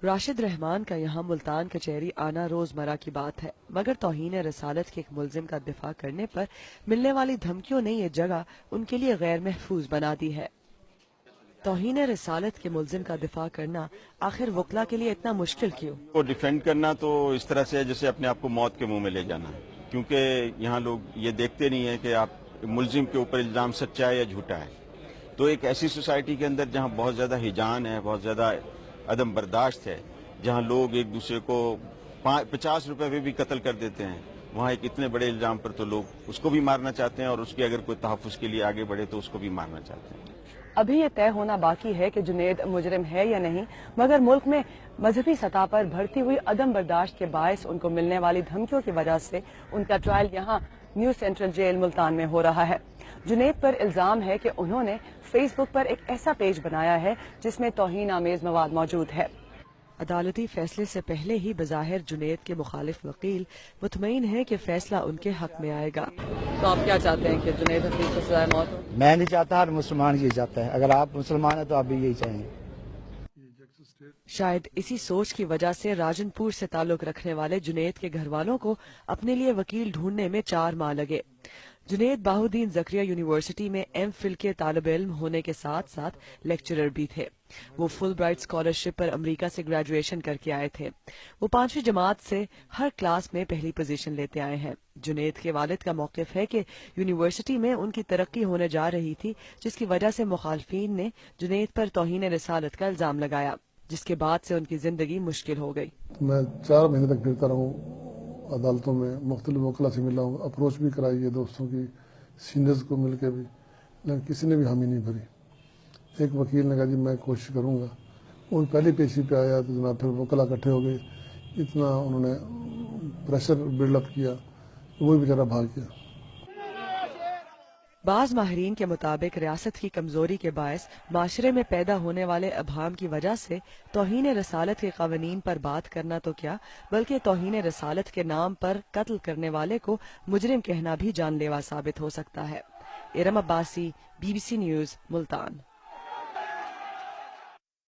راشد رحمان کا یہاں ملتان کچہری آنا روزمرہ کی بات ہے، مگر توہین رسالت کے ایک ملزم کا دفاع کرنے پر ملنے والی دھمکیوں نے یہ جگہ ان کے لیے غیر محفوظ بنا دی ہے۔ توہین رسالت کے ملزم کا دفاع کرنا آخر وکلا کے لیے اتنا مشکل کیوں؟ کو ڈیفینڈ کرنا تو اس طرح سے ہے جیسے اپنے آپ کو موت کے منہ میں لے جانا، کیونکہ یہاں لوگ یہ دیکھتے نہیں ہیں کہ آپ ملزم کے اوپر الزام سچا ہے یا جھوٹا ہے۔ تو ایک ایسی سوسائٹی کے اندر جہاں بہت زیادہ ہجان ہے، بہت زیادہ عدم برداشت ہے، جہاں لوگ ایک دوسرے کو 50 روپے پہ بھی قتل کر دیتے ہیں، وہاں ایک اتنے بڑے الزام پر تو لوگ اس کو بھی مارنا چاہتے ہیں، اور اس کے اگر کوئی تحفظ کے لیے آگے بڑھے تو اس کو بھی مارنا چاہتے ہیں۔ ابھی یہ طے ہونا باقی ہے کہ جنید مجرم ہے یا نہیں، مگر ملک میں مذہبی سطح پر بڑھتی ہوئی عدم برداشت کے باعث ان کو ملنے والی دھمکیوں کی وجہ سے ان کا ٹرائل یہاں نیو سینٹرل جیل ملتان میں ہو رہا ہے۔ جنید پر الزام ہے کہ انہوں نے فیس بک پر ایک ایسا پیج بنایا ہے جس میں توہین آمیز مواد موجود ہے۔ عدالتی فیصلے سے پہلے ہی بظاہر جنید کے مخالف وکیل مطمئن ہے کہ فیصلہ ان کے حق میں آئے گا۔ تو آپ کیا چاہتے ہیں کہ جنید حفیظ کو سزائے موت ہو؟ میں نہیں چاہتا، ہر مسلمان یہ چاہتا ہے۔ اگر آپ مسلمان ہیں تو آپ بھی یہی چاہیں گے۔ شاید اسی سوچ کی وجہ سے راجن پور سے تعلق رکھنے والے جنید کے گھر والوں کو اپنے لیے وکیل ڈھونڈنے میں 4 ماہ لگے۔ جنید بہاؤالدین زکریا یونیورسٹی میں ایم فل کے طالب علم ہونے کے ساتھ ساتھ لیکچرر بھی تھے۔ وہ فل برائٹ اسکالرشپ پر امریکہ سے گریجویشن کر کے آئے تھے۔ وہ 5ویں جماعت سے ہر کلاس میں پہلی پوزیشن لیتے آئے ہیں۔ جنید کے والد کا موقف ہے کہ یونیورسٹی میں ان کی ترقی ہونے جا رہی تھی، جس کی وجہ سے مخالفین نے جنید پر توہین رسالت کا الزام لگایا، جس کے بعد سے ان کی زندگی مشکل ہو گئی۔ میں 4 مہینے تک پھرتا رہا ہوں عدالتوں میں، مختلف وکلا سے ملا ہوں، اپروچ بھی کرائی ہے دوستوں کی، سینئرز کو مل کے بھی، لیکن کسی نے بھی حامی نہیں بھری۔ ایک وکیل نے کہا جی میں کوشش کروں گا، ان پہلی پیشی پہ آیا تو جناب پھر وکلا اکٹھے ہو گئے، اتنا انہوں نے پریشر بلڈ اپ کیا، وہی بیچارہ بھاگ گیا۔ بعض ماہرین کے مطابق ریاست کی کمزوری کے باعث معاشرے میں پیدا ہونے والے ابہام کی وجہ سے توہین رسالت کے قوانین پر بات کرنا تو کیا، بلکہ توہین رسالت کے نام پر قتل کرنے والے کو مجرم کہنا بھی جان لیوا ثابت ہو سکتا ہے۔ Iram Abbasi, BBC news, Multan.